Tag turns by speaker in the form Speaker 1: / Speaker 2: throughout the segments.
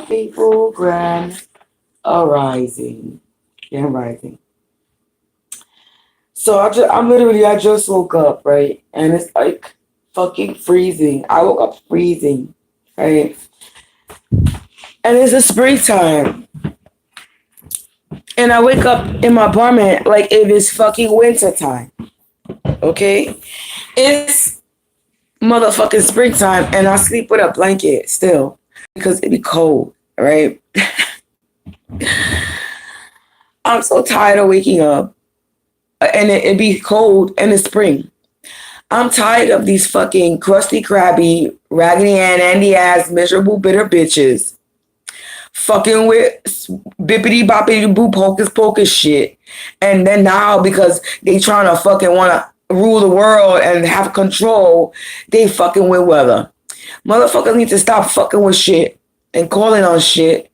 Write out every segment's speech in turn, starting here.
Speaker 1: People, grand arising. Grand rising. So I just woke up, right? And it's like fucking freezing. I woke up freezing, right? And it's the springtime. And I wake up in my apartment like it is fucking winter time. Okay? It's motherfucking springtime and I sleep with a blanket still because it be cold, right? I'm so tired of waking up and it be cold in the spring. I'm tired of these fucking crusty, crabby, raggedy Andy ass, miserable, bitter bitches fucking with bippity boppity boop hocus pocus shit. And then now because they trying to fucking want to rule the world and have control, they fucking with weather. Motherfuckers need to stop fucking with shit and calling on shit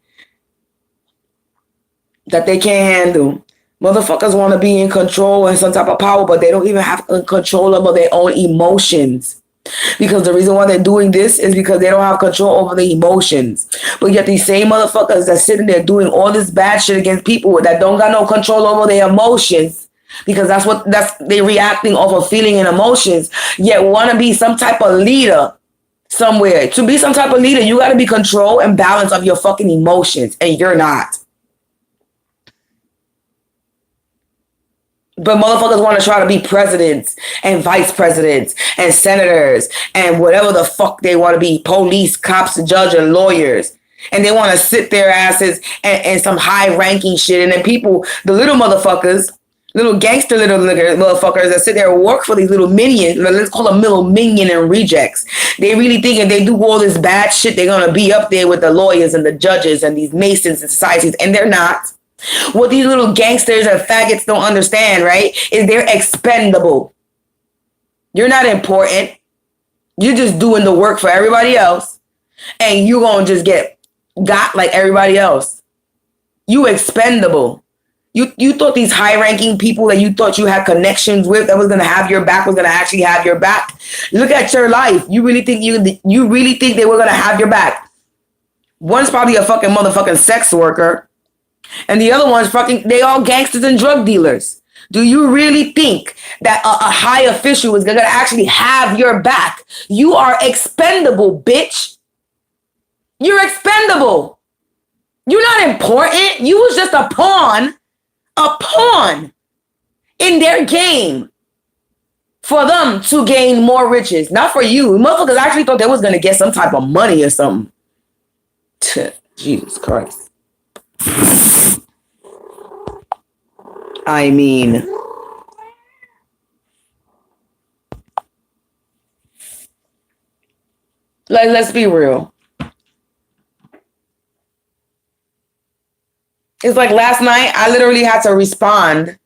Speaker 1: that they can't handle. Motherfuckers want to be in control and some type of power, but they don't even have control over their own emotions. Because the reason why they're doing this is because they don't have control over the emotions. But yet these same motherfuckers that's sitting there doing all this bad shit against people that don't got no control over their emotions, because that's they reacting off of feeling and emotions, yet want to be some type of leader somewhere. To be some type of leader, you got to be control and balance of your fucking emotions, and you're not. But motherfuckers want to try to be presidents and vice presidents and senators and whatever the fuck they want to be, police, cops, judge, and lawyers. And they want to sit their asses and some high-ranking shit. And then people, the little motherfuckers, little gangster little motherfuckers that sit there and work for these little minions, let's call them little minion and rejects. They really think if they do all this bad shit, they're going to be up there with the lawyers and the judges and these masons and societies. And they're not. What these little gangsters and faggots don't understand, right, is they're expendable. You're not important. You're just doing the work for everybody else. And you're going to just get got like everybody else. You expendable. You thought these high-ranking people that you thought you had connections with that was going to have your back was going to actually have your back? Look at your life. You really think you really think they were going to have your back? One's probably a fucking motherfucking sex worker. And the other one's fucking, they all gangsters and drug dealers. Do you really think that a high official is going to actually have your back? You are expendable, bitch. You're expendable. You're not important. You was just a pawn in their game for them to gain more riches. Not for you. Motherfuckers actually thought they was going to get some type of money or something. Jesus Christ. I mean, let's be real. It's like last night, I literally had to respond.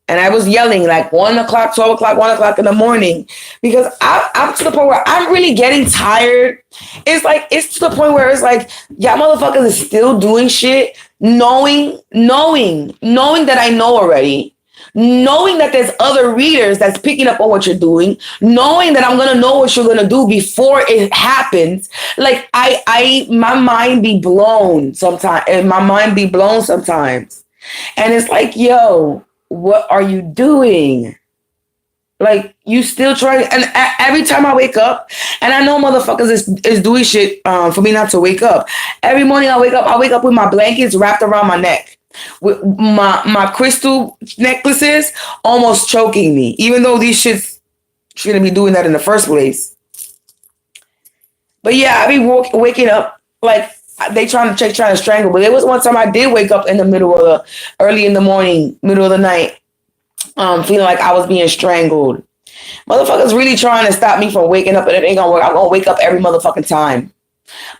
Speaker 1: And I was yelling like 1 o'clock, 12 o'clock, 1 o'clock in the morning. Because I'm to the point where I'm really getting tired. It's to the point where it's like, y'all motherfuckers is still doing shit. Knowing that I know already. Knowing that there's other readers that's picking up on what you're doing. Knowing that I'm going to know what you're going to do before it happens. Like, my mind be blown sometimes. And my mind be blown sometimes. And it's like, yo, what are you doing? Like, you still trying. And every time I wake up, and I know motherfuckers is doing shit for me not to wake up. Every morning I wake up with my blankets wrapped around my neck. With my crystal necklaces almost choking me. Even though these shits shouldn't be doing that in the first place. But yeah, I be waking up like they trying to strangle. But there was one time I did wake up in the early in the morning, middle of the night. Feeling like I was being strangled. Motherfuckers really trying to stop me from waking up, and it ain't gonna work. I'm gonna wake up every motherfucking time.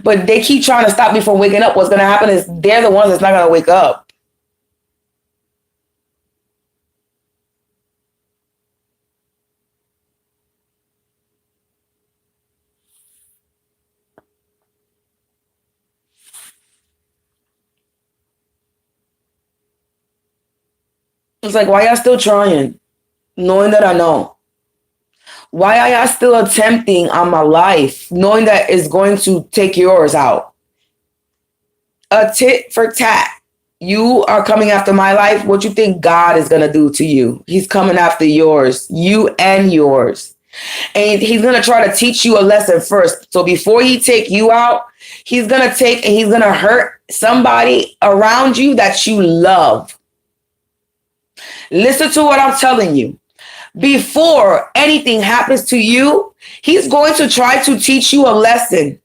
Speaker 1: But they keep trying to stop me from waking up. What's gonna happen is they're the ones that's not gonna wake up. It's like, why y'all still trying? Knowing that I know. Why are y'all still attempting on my life? Knowing that it's going to take yours out. a tit for tat. You are coming after my life. What you think God is going to do to you? He's coming after yours, you and yours. And he's going to try to teach you a lesson first. So before he take you out, he's going to take and he's going to hurt somebody around you that you love. Listen to what I'm telling you. Before anything happens to you, he's going to try to teach you a lesson,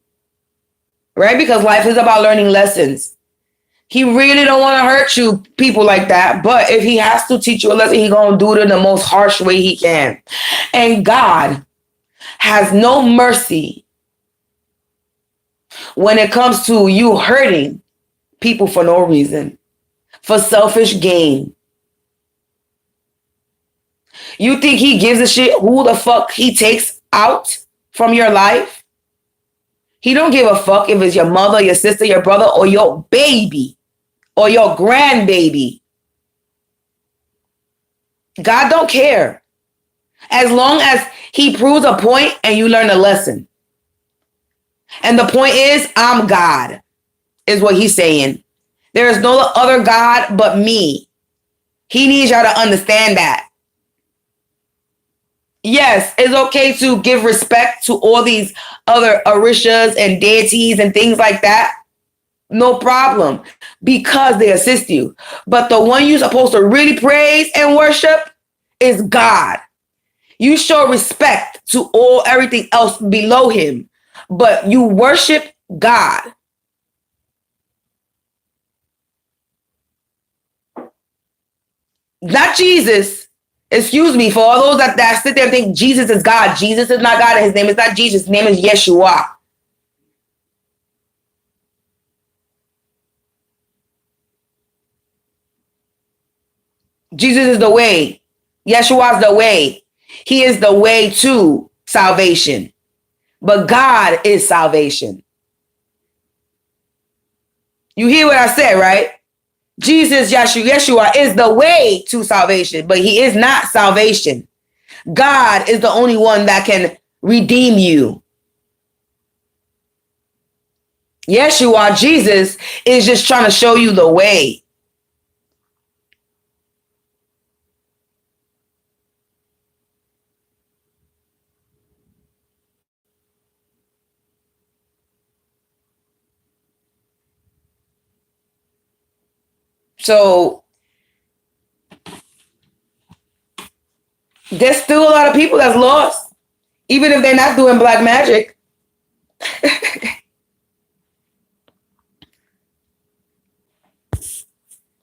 Speaker 1: right? Because life is about learning lessons. He really don't want to hurt you, people like that. But if he has to teach you a lesson, he's going to do it in the most harsh way he can. And God has no mercy when it comes to you hurting people for no reason, for selfish gain. You think he gives a shit who the fuck he takes out from your life? He don't give a fuck if it's your mother, your sister, your brother, or your baby. Or your grandbaby. God don't care. As long as he proves a point and you learn a lesson. And the point is, I'm God, is what he's saying. There is no other God but me. He needs y'all to understand that. Yes, it's okay to give respect to all these other orishas and deities and things like that. No problem, because they assist you. But the one you're supposed to really praise and worship is God. You show respect to everything else below him, but you worship God. Not Jesus. Excuse me, for all those that sit there and think Jesus is God. Jesus is not God, and his name is not Jesus. His name is Yeshua. Jesus is the way. Yeshua is the way. He is the way to salvation. But God is salvation. You hear what I said, right? Jesus, Yeshua is the way to salvation, but he is not salvation. God is the only one that can redeem you. Yeshua, Jesus, is just trying to show you the way. So there's still a lot of people that's lost, even if they're not doing black magic.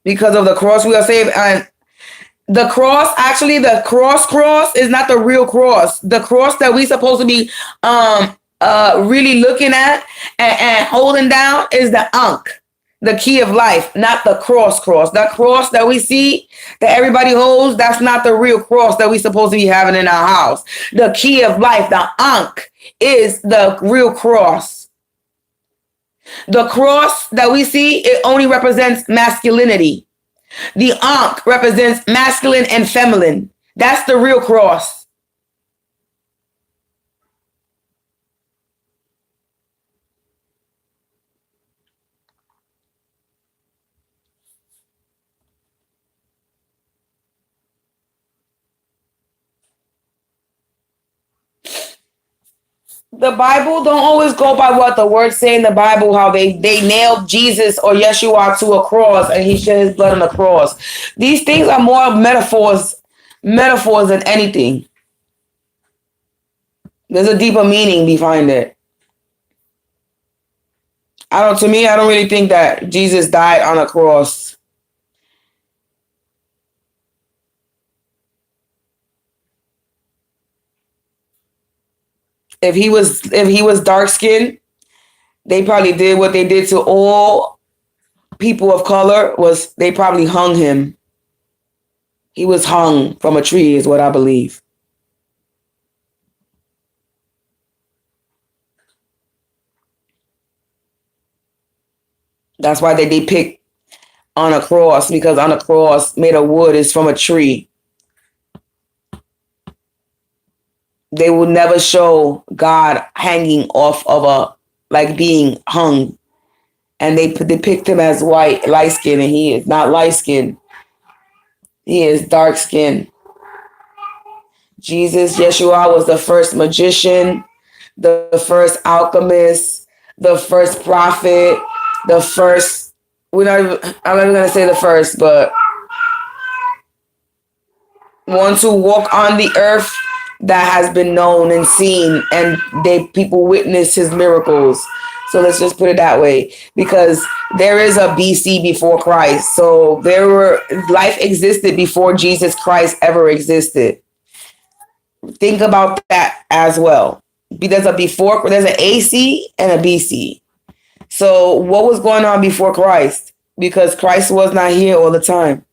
Speaker 1: Because of the cross we are saved. And the cross, actually, the cross is not the real cross. The cross that we supposed to be really looking at and holding down is the Ankh, the key of life, not the cross. That cross that we see, that everybody holds, that's not the real cross that we supposed to be having in our house. The key of life, the Ankh, is the real cross. The cross that we see, it only represents masculinity. The Ankh represents masculine and feminine. That's the real cross. The Bible don't always go by what the words say in the Bible, how they nailed Jesus or Yeshua to a cross and he shed his blood on the cross. These things are more metaphors than anything. There's a deeper meaning behind it. To me, I don't really think that Jesus died on a cross. If he was dark skinned, they probably did what they did to all people of color, was they probably hung him. He was hung from a tree, is what I believe. That's why they depict on a cross, because on a cross made of wood is from a tree. They will never show God hanging off of being hung and they depict him as white, light skin, and he is not light skin. He is dark skin. Jesus, Yeshua, was the first magician, the first alchemist, the first prophet, the first. I'm not even gonna say the first, but one to walk on the earth that has been known and seen, and people witness his miracles. So let's just put it that way, because there is a BC before Christ. So life existed before Jesus Christ ever existed. Think about that as well. There's an AC and a BC. So what was going on before Christ? Because Christ was not here all the time.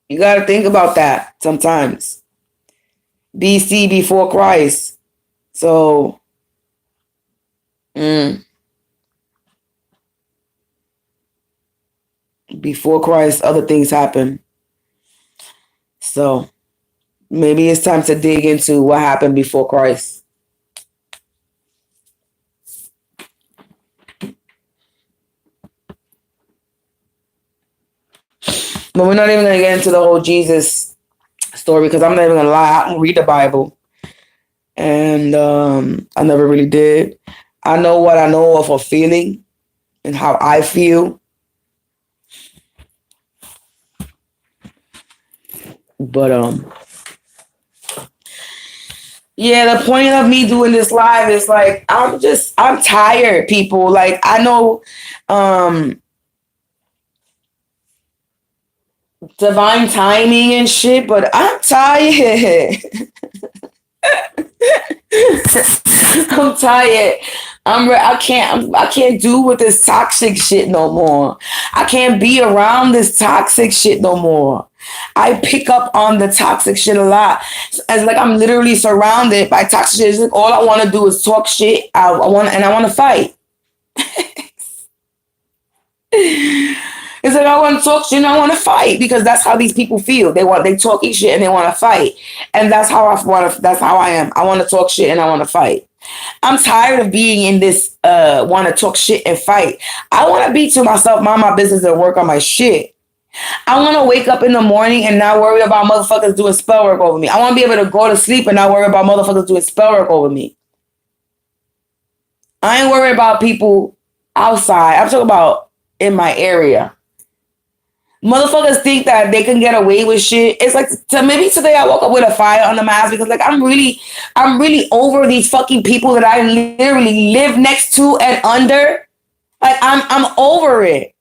Speaker 1: You got to think about that sometimes. BC, before Christ. So, before Christ, other things happen. So, maybe it's time to dig into what happened before Christ. But we're not even going to get into the whole Jesus story, because I'm not even going to lie. I don't read the Bible. And I never really did. I know what I know of a feeling and how I feel. But yeah, the point of me doing this live is like, I'm tired, people. Like, I know divine timing and shit, but I'm tired. I'm tired. I can't do with this toxic shit no more. I can't be around this toxic shit no more. I pick up on the toxic shit a lot. It's like I'm literally surrounded by toxic shit. It's like all I want to do is talk shit. I want to fight. It's like I want to talk shit and I want to fight, because that's how these people feel. They talk shit and they want to fight, and that's how I am. I want to talk shit and I want to fight. I'm tired of being in this want to talk shit and fight. I want to be to myself, mind my business, and work on my shit. I want to wake up in the morning and not worry about motherfuckers doing spell work over me. I want to be able to go to sleep and not worry about motherfuckers doing spell work over me. I ain't worried about people outside. I'm talking about in my area. Motherfuckers think that they can get away with shit. It's like, maybe today I woke up with a fire under my ass, because like I'm really over these fucking people that I literally live next to and under. Like I'm over it.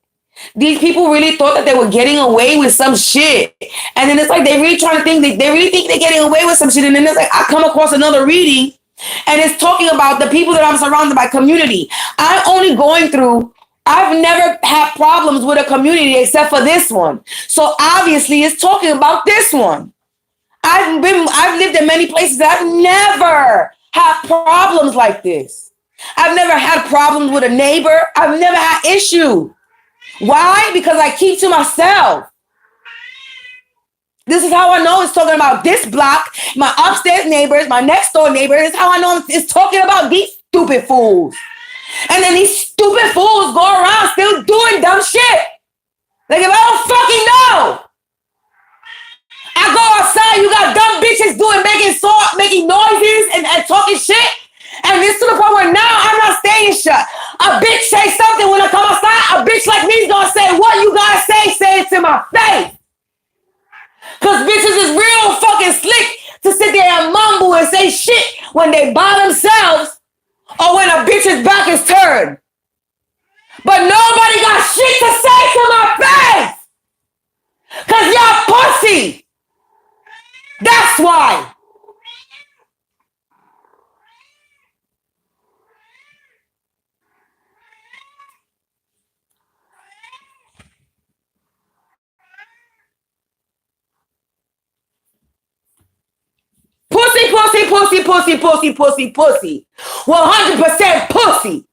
Speaker 1: These people really thought that they were getting away with some shit, and then it's like they really trying to think they really think they're getting away with some shit, and then it's like I come across another reading, and it's talking about the people that I'm surrounded by community. I've never had problems with a community except for this one. So obviously it's talking about this one. I've lived in many places that I've never had problems like this. I've never had problems with a neighbor. I've never had issue. Why? Because I keep to myself. This is how I know it's talking about this block, my upstairs neighbors, my next door neighbors. This is how I know it's talking about these stupid fools. And then these stupid fools go around still doing dumb shit. Like, if I don't fucking know, I go outside, you got dumb bitches making noises and talking shit. And it's to the point where now I'm not staying shut. A bitch say something when I come outside, a bitch like me is gonna say, what you gotta say it to my face. Cause bitches is real fucking slick to sit there and mumble and say shit when they by themselves, or when a bitch's back is turned. But nobody got shit to say to my face. Cause y'all pussy. That's why. Pussy, pussy, pussy, pussy, pussy, pussy, pussy. 100% pussy.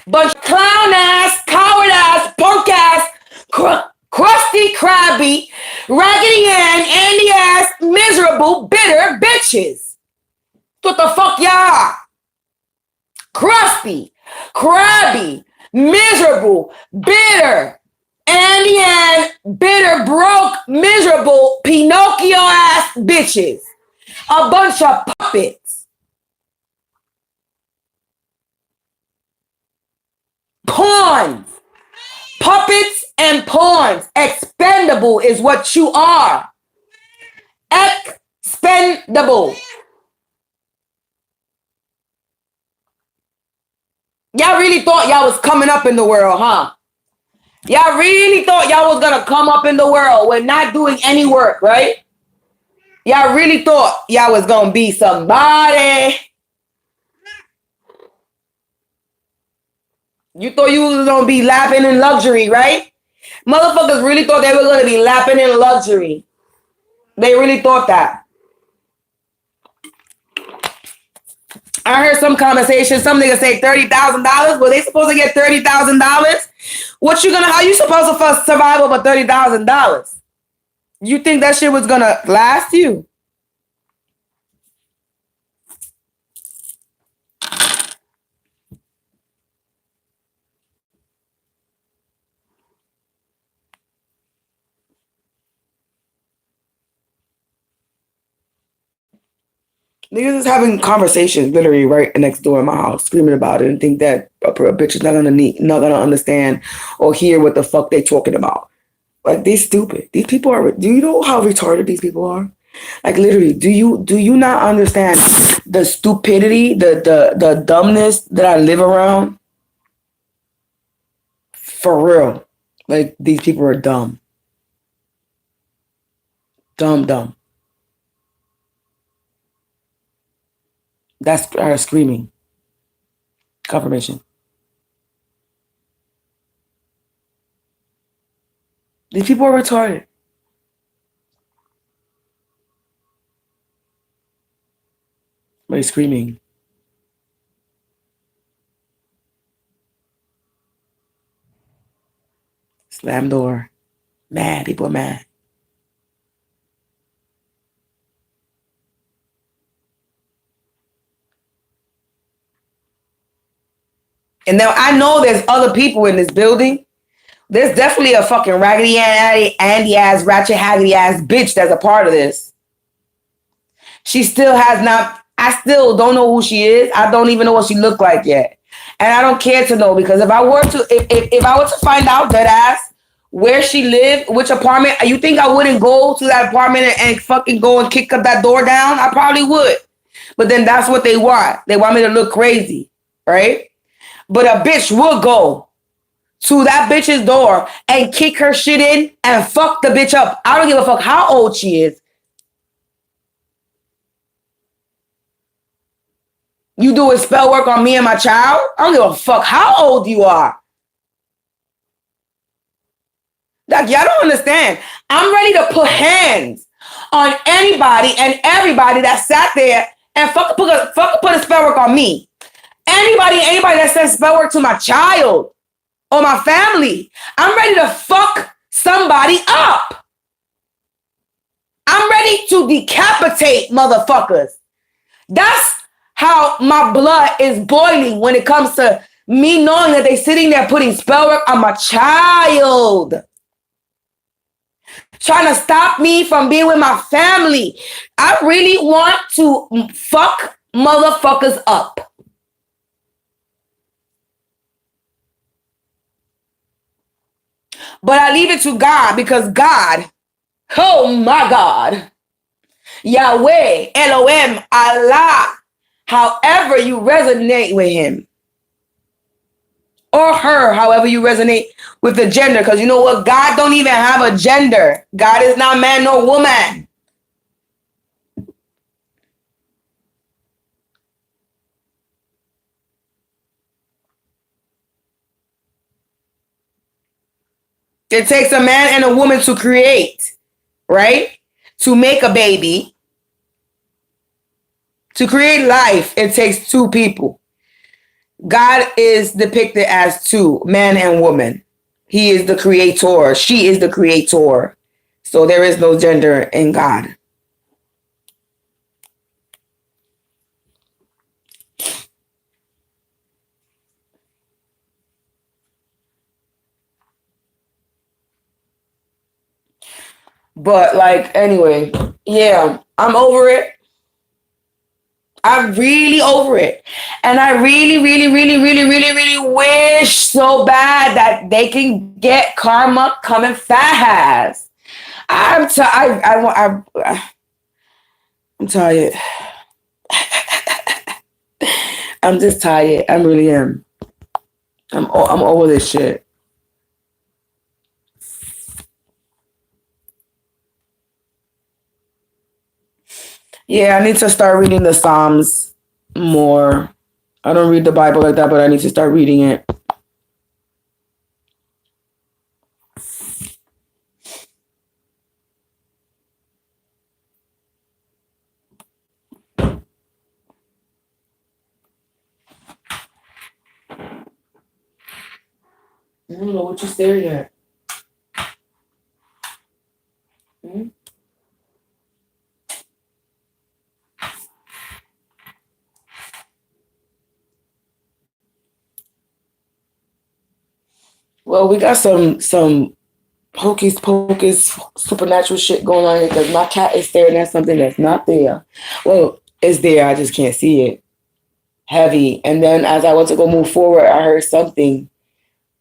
Speaker 1: Bunch of clown ass, coward ass, punk ass, crusty, crabby, raggedy Ann, Andy ass, miserable, bitter bitches. What the fuck y'all? Crusty, crabby, miserable, bitter, and bitter, broke, miserable, Pinocchio ass bitches. A bunch of puppets. Pawns. Puppets and pawns. Expendable is what you are. Expendable. Y'all really thought y'all was coming up in the world, huh? Y'all really thought y'all was gonna come up in the world with not doing any work, right? Y'all really thought y'all was gonna be somebody. You thought you was gonna be lapping in luxury, right? Motherfuckers really thought they were gonna be lapping in luxury. They really thought that. I heard some conversation, some niggas say $30,000. Were they supposed to get $30,000? How you supposed to survive over $30,000? You think that shit was gonna last you? Niggas is having conversations literally right next door in my house, screaming about it, and think that a bitch is not gonna understand or hear what the fuck they talking about. Like, they stupid. These people are. Do you know how retarded these people are? Like, literally, do you not understand the stupidity, the dumbness that I live around? For real, like, these people are dumb, dumb. That's screaming. Confirmation. These people are retarded. Somebody's screaming. Slam door. Mad. People are mad. And now I know there's other people in this building. There's definitely a fucking raggedy Andy ass, ratchet haggity ass bitch that's a part of this. She still has not. I still don't know who she is. I don't even know what she looked like yet, and I don't care to know, because if I were to find out that ass where she lived, which apartment, you think I wouldn't go to that apartment and fucking go and kick up that door down? I probably would, but then that's what they want. They want me to look crazy, right? But a bitch will go to that bitch's door and kick her shit in and fuck the bitch up. I don't give a fuck how old she is. You doing spell work on me and my child? I don't give a fuck how old you are. Like, y'all don't understand. I'm ready to put hands on anybody and everybody that sat there and fucking put a spell work on me. Anybody that says spell work to my child or my family, I'm ready to fuck somebody up. I'm ready to decapitate motherfuckers. That's how my blood is boiling when it comes to me knowing that they're sitting there putting spell work on my child. Trying to stop me from being with my family. I really want to fuck motherfuckers up. But I leave it to God, because God, oh my God, Yahweh, Elohim, Allah, however you resonate with him or her, however you resonate with the gender, because you know what? God don't even have a gender. God is not man nor woman. It takes a man and a woman to create, right? To make a baby. To create life, it takes two people. God is depicted as two, man and woman. He is the creator. She is the creator. So there is no gender in God. But like, anyway, yeah, I'm over it. I'm really over it. And I really, really, really, really, really, really wish so bad that they can get karma coming fast. I'm tired. I'm just tired. I really am. I'm over this shit. Yeah, I need to start reading the Psalms more. I don't read the Bible like that, but I need to start reading it. I don't know what you're staring at. Hmm? Well, we got some hocus pocus supernatural shit going on here because my cat is staring at something that's not there. Well, it's there. I just can't see it. Heavy. And then as I went to go move forward, I heard something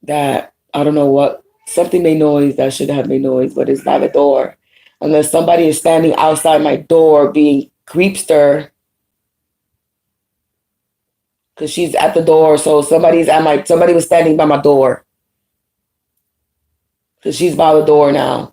Speaker 1: that I don't know what. Something made noise that should have made noise, but it's not a door. Unless somebody is standing outside my door being creepster. Because she's at the door. So somebody was standing by my door. Because she's by the door now.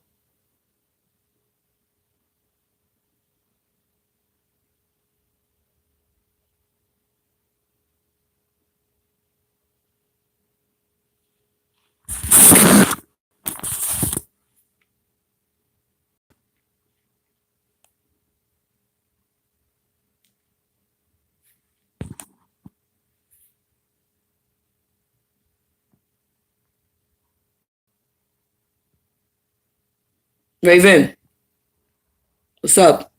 Speaker 1: Raven, what's up?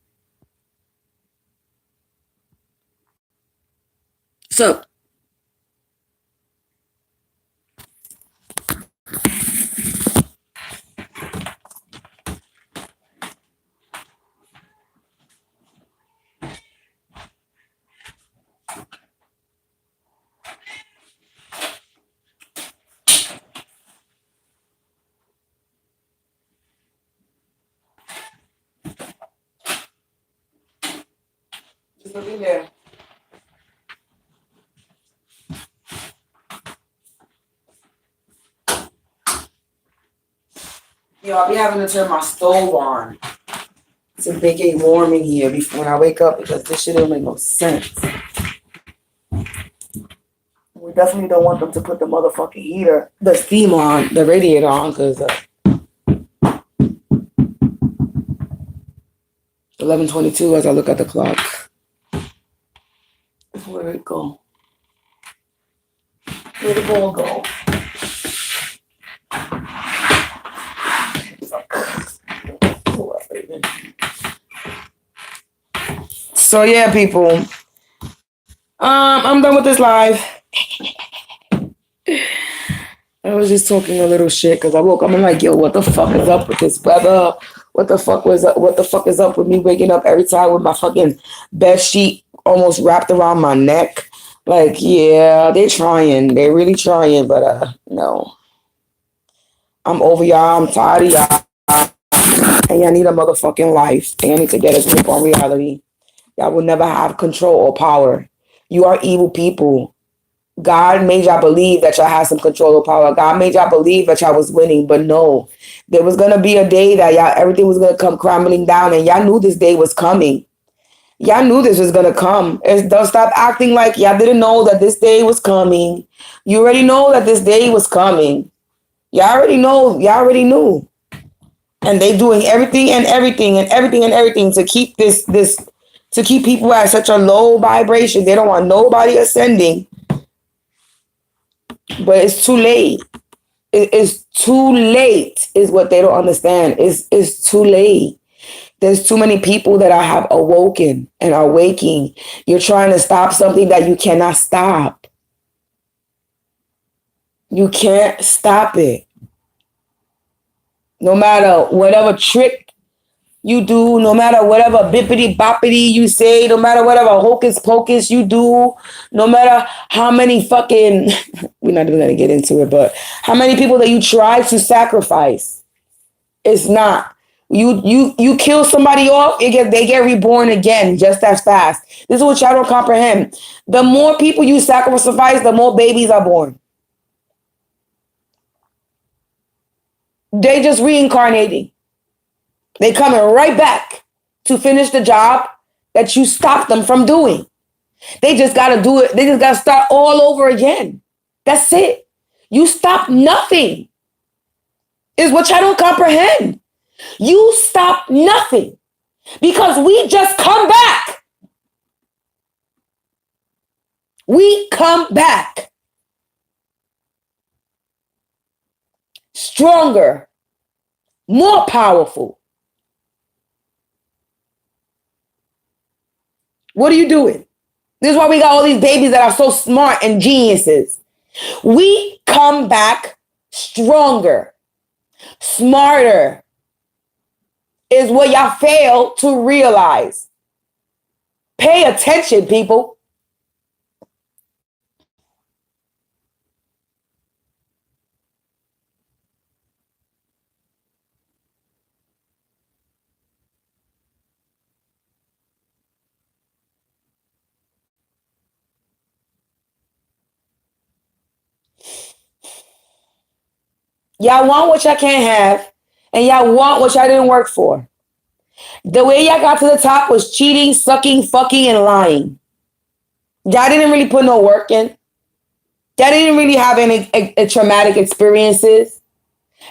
Speaker 1: What's up? Just look in there. Yo, I'll be having to turn my stove on to make it warm in here before when I wake up because this shit don't make no sense. We definitely don't want them to put the motherfucking heater, the steam on, the radiator on, because 11:22 as I look at the clock. Where'd it go? Where'd the ball go? So yeah, people. I'm done with this live. I was just talking a little shit because I woke up. I'm like, yo, what the fuck is up with this weather? What the fuck is up with me waking up every time with my fucking bed sheet almost wrapped around my neck? Like, yeah, they're trying. They're really trying, but no. I'm over y'all. I'm tired of y'all. And y'all need a motherfucking life. And y'all need to get a grip on reality. Y'all will never have control or power. You are evil people. God made y'all believe that y'all had some control or power. God made y'all believe that y'all was winning, but no. There was gonna be a day that y'all everything was gonna come crumbling down, and y'all knew this day was coming. Y'all knew this was gonna come. Don't stop acting like y'all didn't know that this day was coming. You already know that this day was coming. Y'all already know. Y'all already knew. And they doing everything to keep to keep people at such a low vibration. They don't want nobody ascending. But it's too late. It's too late is what they don't understand. It's too late. There's too many people that have awoken and are waking. You're trying to stop something that you cannot stop. You can't stop it. No matter whatever trick you do, no matter whatever bippity boppity you say, no matter whatever hocus pocus you do, no matter how many fucking, we're not even gonna get into it, but how many people that you try to sacrifice, it's not. You kill somebody off, they get reborn again just as fast. This is what y'all don't comprehend. The more people you sacrifice, the more babies are born. They just reincarnating. They coming right back to finish the job that you stopped them from doing. They just got to do it. They just got to start all over again. That's it. You stop nothing. Is what y'all don't comprehend. You stop nothing because we just come back. We come back stronger, more powerful. What are you doing? This is why we got all these babies that are so smart and geniuses. We come back stronger, smarter, is what y'all fail to realize. Pay attention, people. Y'all want what y'all can't have, and y'all want what y'all didn't work for. The way y'all got to the top was cheating, sucking, fucking, and lying. Y'all didn't really put no work in. Y'all didn't really have any traumatic experiences.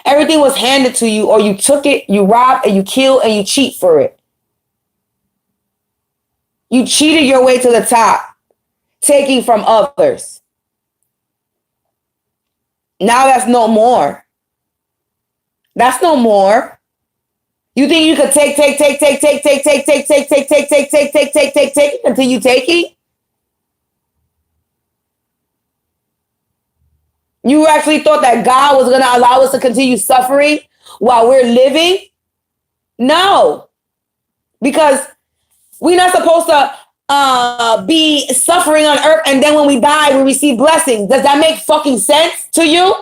Speaker 1: Everything was handed to you, or you took it, you robbed, and you killed, and you cheat for it. You cheated your way to the top, taking from others. Now that's no more. That's no more. You think you could take until you taking? You actually thought that God was going to allow us to continue suffering while we're living? No. Because we're not supposed to be suffering on earth, and then when we die, we receive blessings. Does that make fucking sense to you?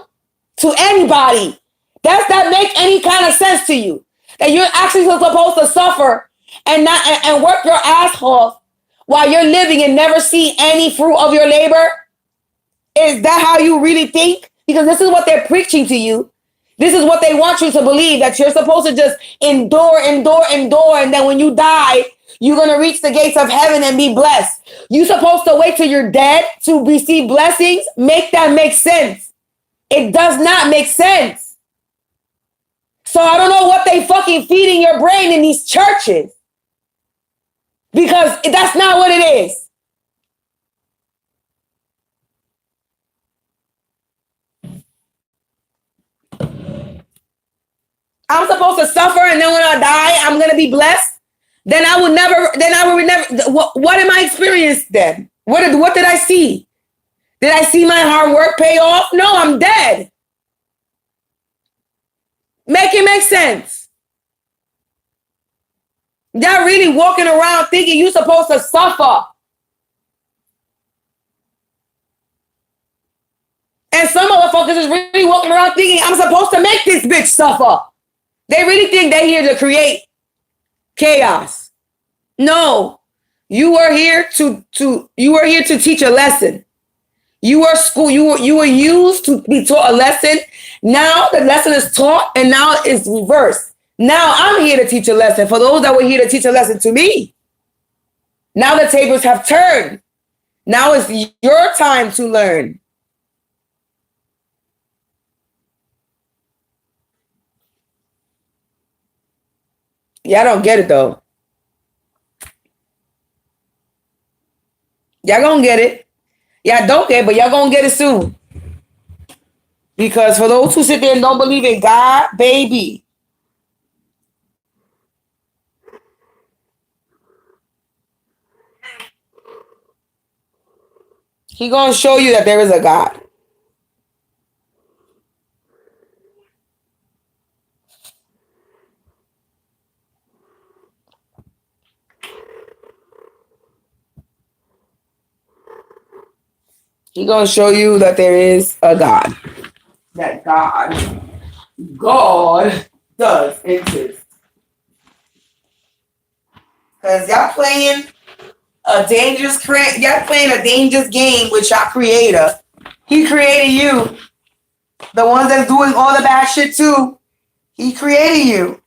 Speaker 1: To anybody? Does that make any kind of sense to you? That you're actually supposed to suffer and not and work your ass off while you're living and never see any fruit of your labor? Is that how you really think? Because this is what they're preaching to you. This is what they want you to believe, that you're supposed to just endure, and then when you die, you're going to reach the gates of heaven and be blessed. You're supposed to wait till you're dead to receive blessings? Make that make sense. It does not make sense. So I don't know what they fucking feeding your brain in these churches. Because that's not what it is. I'm supposed to suffer, and then when I die, I'm going to be blessed? Then I would never, what am I experiencing then? What did I see? Did I see my hard work pay off? No, I'm dead. Make it make sense. Y'all really walking around thinking you're supposed to suffer. And some motherfuckers is really walking around thinking I'm supposed to make this bitch suffer. They really think they're here to create chaos. No, you are here to teach a lesson. You were school. You were used to be taught a lesson. Now the lesson is taught, and now it's reversed. Now I'm here to teach a lesson for those that were here to teach a lesson to me. Now the tables have turned. Now it's your time to learn. Y'all don't get it though. Y'all gonna get it. Y'all don't get it, but y'all gonna get it soon. Because for those who sit there and don't believe in God, baby, He gonna show you that there is a God. He's going to show you that there is a God. That God does exist. Because y'all playing a dangerous game with your creator. He created you. The ones that's doing all the bad shit too. He created you.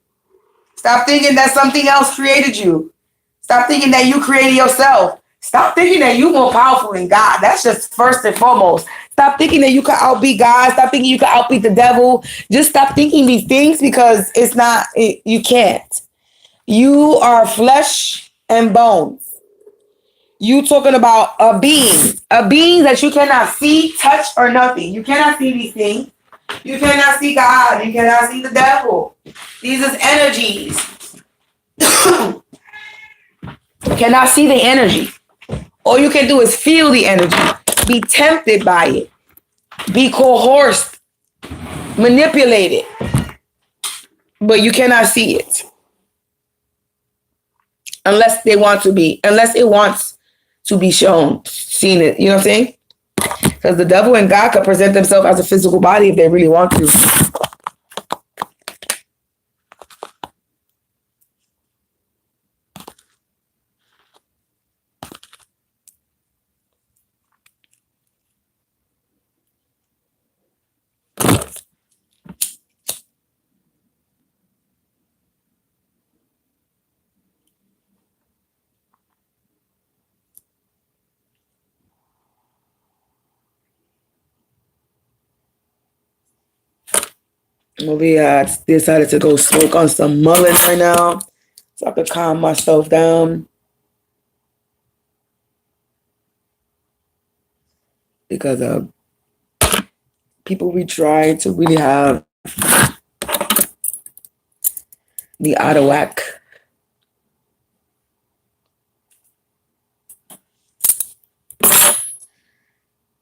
Speaker 1: Stop thinking that something else created you. Stop thinking that you created yourself. Stop thinking that you're more powerful than God. That's just first and foremost. Stop thinking that you can outbeat God. Stop thinking you can outbeat the devil. Just stop thinking these things because you can't. You are flesh and bones. You talking about a being that you cannot see, touch, or nothing. You cannot see these things. You cannot see God. You cannot see the devil. These is energies. You cannot see the energy. All you can do is feel the energy. Be tempted by it. Be coerced. Manipulated. But you cannot see it. Unless it wants to be shown, seen it. You know what I'm saying? Because the devil and God could present themselves as a physical body if they really want to. Maybe I decided to go smoke on some mullein right now so I could calm myself down. Because people we try to really have the out of whack.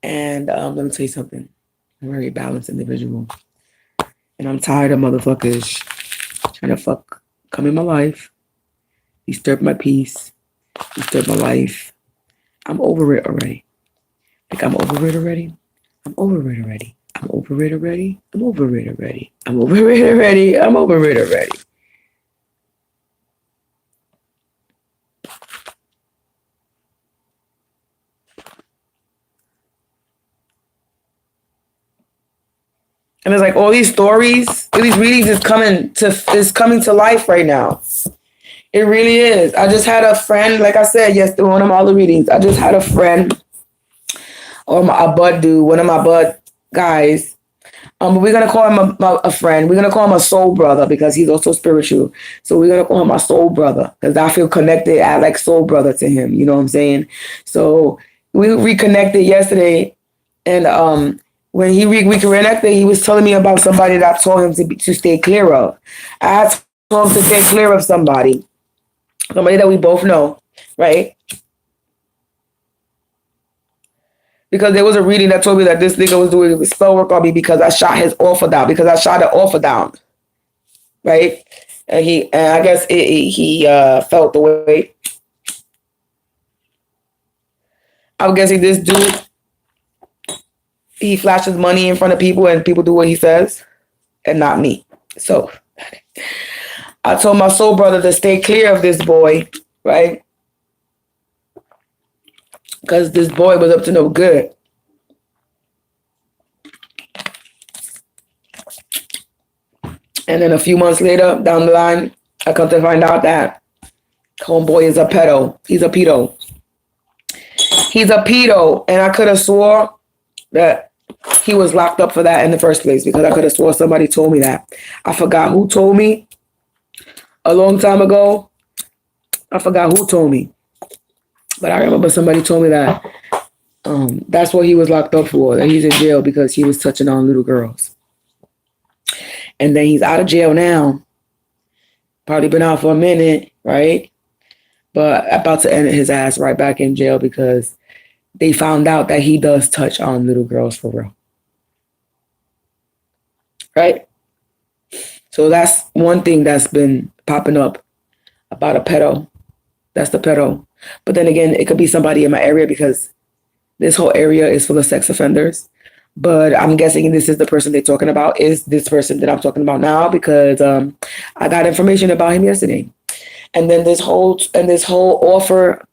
Speaker 1: And let me tell you something. I'm a very balanced individual. And I'm tired of motherfuckers trying to come in my life, disturb my peace, disturb my life. I'm over it already. I'm over it already. I'm over it already. I'm over it already. I'm over it already. I'm over it already. I'm over it already. And it's like all these stories, all these readings is coming to life right now. It really is. I just had a friend, like I said yesterday, one of my other readings. I just had a friend or a bud dude, one of my bud guys. We're gonna call him a friend. We're gonna call him a soul brother because he's also spiritual. So we're gonna call him a soul brother because I feel connected. I like soul brother to him. You know what I'm saying? So we reconnected yesterday, and when he reconnected, he was telling me about somebody that I told him to stay clear of. I told him to stay clear of somebody that we both know, right? Because there was a reading that told me that this nigga was doing spell work on me because I shot his offer down. Because I shot the offer down, right? And I guess he felt the way. I'm guessing this dude, he flashes money in front of people and people do what he says, and not me. So I told my soul brother to stay clear of this boy, right? Because this boy was up to no good. And then a few months later, down the line, I come to find out that homeboy is a pedo. He's a pedo. He's a pedo. And I could have swore that he was locked up for that in the first place because I could have swore somebody told me that. I forgot who told me a long time ago. I forgot who told me. But I remember somebody told me that that's what he was locked up for, that he's in jail because he was touching on little girls. And then he's out of jail now. Probably been out for a minute, right? But about to end his ass right back in jail because they found out that he does touch on little girls for real. Right? So that's one thing that's been popping up about a pedo. That's the pedo. But then again, it could be somebody in my area because This whole area is full of sex offenders. But I'm guessing this is the person they're talking about, is this person that I'm talking about now, because I got information about him yesterday. And then this whole offer,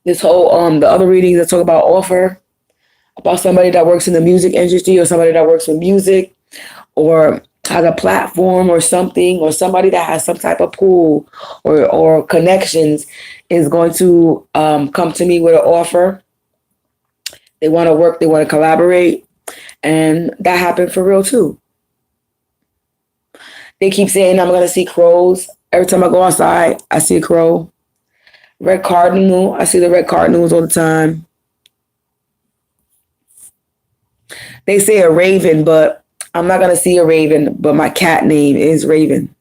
Speaker 1: the other readings that talk about offer, about somebody that works in the music industry, or somebody that works with music, or has a platform or something, or somebody that has some type of pull or connections, is going to come to me with an offer. They want to work, they want to collaborate, and that happened for real too. They keep saying I'm going to see crows. Every time I go outside, I see a crow. Red cardinal, I see the red cardinals all the time. They say a raven, but I'm not going to see a raven, but my cat name is Raven.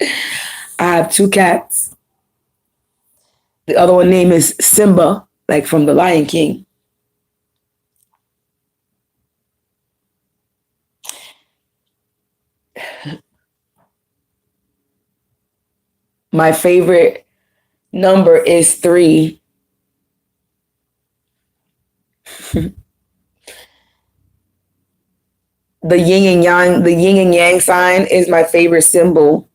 Speaker 1: I have 2 cats. The other one name is Simba, like from the Lion King. My favorite number is 3. The yin and yang sign is my favorite symbol.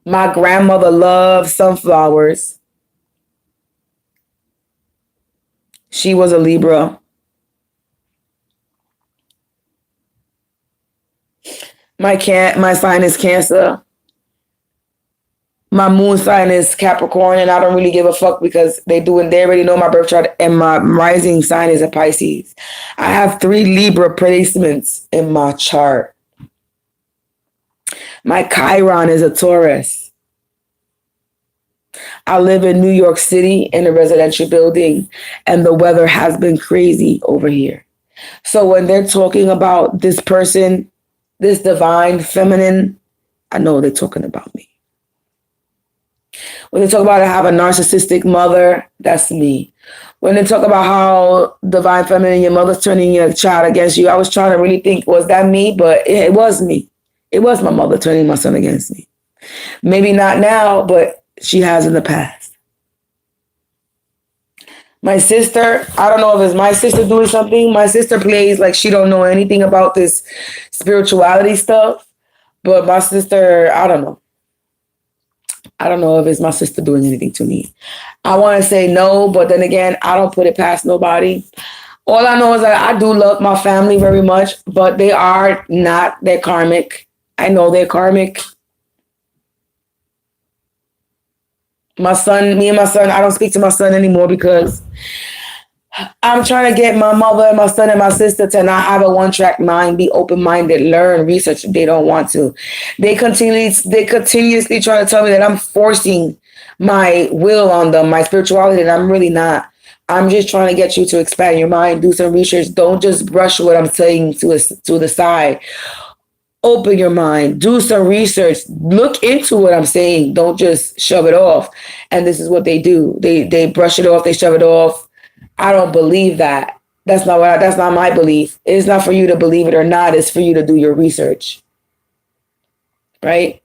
Speaker 1: My grandmother loved sunflowers. She was a Libra. My sign is Cancer. My moon sign is Capricorn, and I don't really give a fuck because they already know my birth chart, and my rising sign is a Pisces. I have 3 Libra placements in my chart. My Chiron is a Taurus. I live in New York City in a residential building, and the weather has been crazy over here. So when they're talking about this person, this divine feminine, I know they're talking about me. When they talk about I have a narcissistic mother, that's me. When they talk about how divine feminine, your mother's turning your child against you, I was trying to really think, was that me? But it was me. It was my mother turning my son against me. Maybe not now, but she has in the past. My sister, I don't know if it's my sister doing something. My sister plays like she don't know anything about this spirituality stuff. But my sister, I don't know. I don't know if it's my sister doing anything to me. I want to say no, but then again, I don't put it past nobody. All I know is that I do love my family very much, but they are not, they're karmic. I know they're karmic. My son, me and my son, I don't speak to my son anymore because I'm trying to get my mother, my son, and my sister to not have a one-track mind, be open-minded, learn, research. They don't want to. They continuously try to tell me that I'm forcing my will on them, my spirituality, and I'm really not. I'm just trying to get you to expand your mind, do some research. Don't just brush what I'm saying to the side. Open your mind, do some research, look into what I'm saying. Don't just shove it off. And this is what they do. They brush it off, they shove it off. I don't believe that. That's not my belief. It's not for you to believe it or not. It's for you to do your research. Right?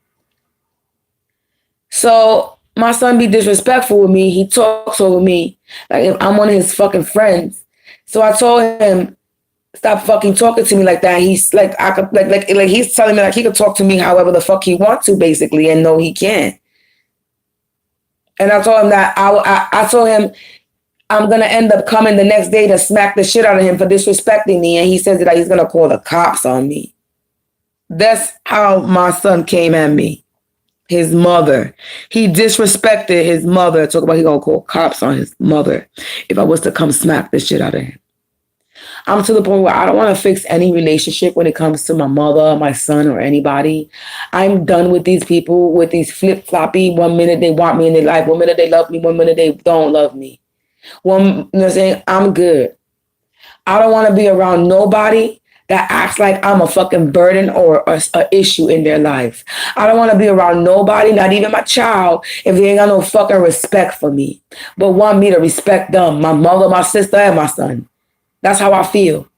Speaker 1: So my son be disrespectful with me. He talks over me like if I'm one of his fucking friends. So I told him, stop fucking talking to me like that. He's like, I could like he's telling me like he could talk to me however the fuck he wants to, basically, and no, he can't. And I told him that I told him I'm gonna end up coming the next day to smack the shit out of him for disrespecting me, and he says that he's gonna call the cops on me. That's how my son came at me. His mother. He disrespected his mother. Talk about he gonna call cops on his mother if I was to come smack the shit out of him. I'm to the point where I don't want to fix any relationship when it comes to my mother, my son, or anybody. I'm done with these people, with these flip-floppy, 1 minute they want me in their life, 1 minute they love me, 1 minute they don't love me. I'm good. I don't want to be around nobody that acts like I'm a fucking burden or a issue in their life. I don't want to be around nobody, not even my child, if they ain't got no fucking respect for me, but want me to respect them, my mother, my sister, and my son. That's how I feel.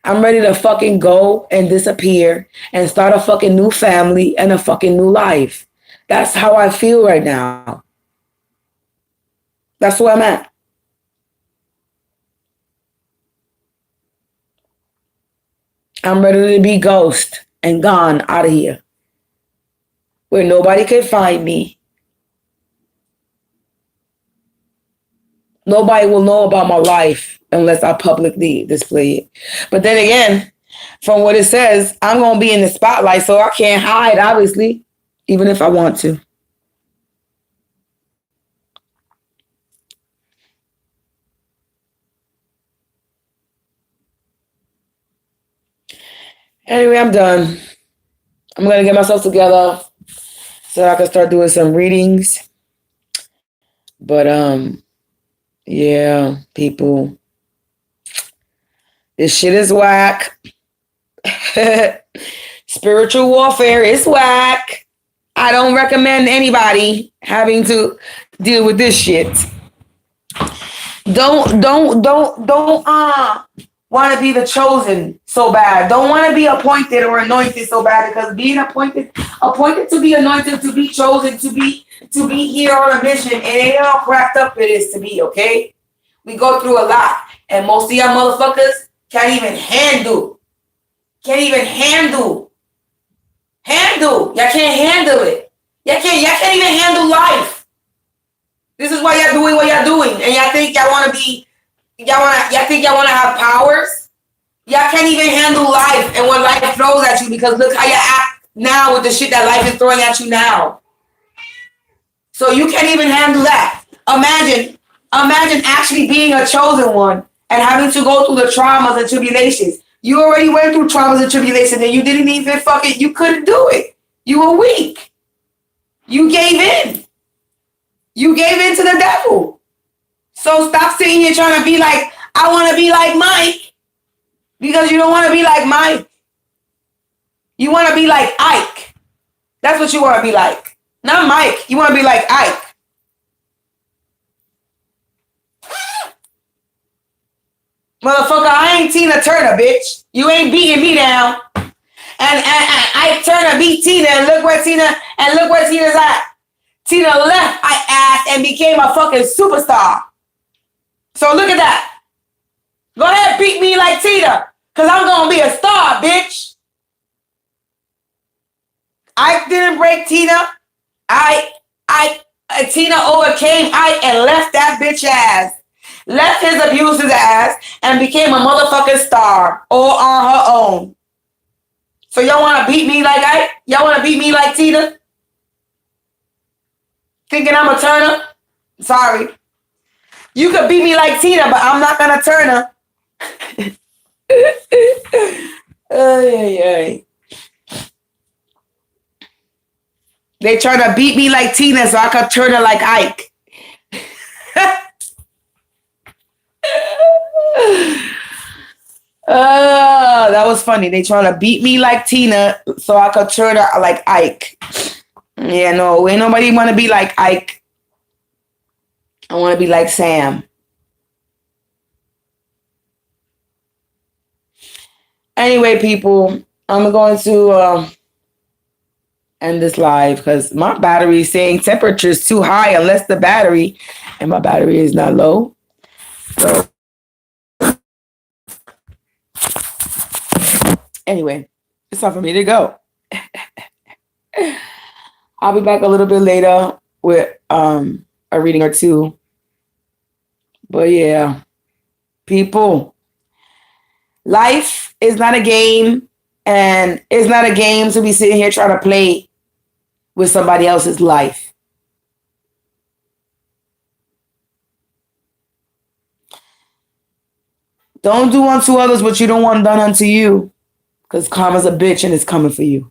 Speaker 1: I'm ready to fucking go and disappear and start a fucking new family and a fucking new life. That's how I feel right now. That's where I'm at. I'm ready to be ghost and gone out of here, where nobody can find me. Nobody will know about my life unless I publicly display it. But then again, from what it says, I'm going to be in the spotlight, so I can't hide, obviously, even if I want to. Anyway, I'm done. I'm going to get myself together so I can start doing some readings. But, yeah, people, this shit is whack. Spiritual warfare is whack. I don't recommend anybody having to deal with this shit. Don't want to be the chosen so bad. Don't want to be appointed or anointed so bad, because being appointed to be anointed, to be chosen, to be here on a mission, and it ain't all cracked up it is to be, okay? We go through a lot, and most of y'all motherfuckers can't even handle. Y'all can't handle it. Y'all can't even handle life. This is why y'all doing what y'all doing, and y'all think y'all want to be, y'all think y'all want to have powers. Y'all can't even handle life and what life throws at you, because look how you act now with the shit that life is throwing at you now. So you can't even handle that. Imagine actually being a chosen one and having to go through the traumas and tribulations. You already went through traumas and tribulations, and you didn't even you couldn't do it. You were weak. You gave in. You gave in to the devil. So stop sitting here trying to be like, I want to be like Mike. Because you don't want to be like Mike. You want to be like Ike. That's what you want to be like. Not Mike. You want to be like Ike. Motherfucker, I ain't Tina Turner, bitch. You ain't beating me down. And Ike Turner beat Tina, and look where Tina's at. Tina left Ike ass and became a fucking superstar. So look at that. Go ahead, beat me like Tina, because I'm going to be a star, bitch. Ike didn't break Tina. Tina overcame Ike and left that bitch ass. Left his abuser's ass and became a motherfucking star all on her own. So y'all want to beat me like Ike? Y'all want to beat me like Tina? Thinking I'm a Turner? Sorry. You could beat me like Tina, but I'm not going to turn her. They trying to beat me like Tina so I could turn her like Ike. That was funny. They trying to beat me like Tina so I could turn her like Ike. Yeah, no, ain't nobody want to be like Ike. I want to be like Sam. Anyway, people, I'm going to end this live because my battery is saying temperature is too high unless the battery, and my battery is not low. So anyway, it's time for me to go. I'll be back a little bit later with a reading or two. But yeah, people, life is not a game, and it's not a game to be sitting here trying to play with somebody else's life. Don't do unto others what you don't want done unto you, because karma's a bitch and it's coming for you.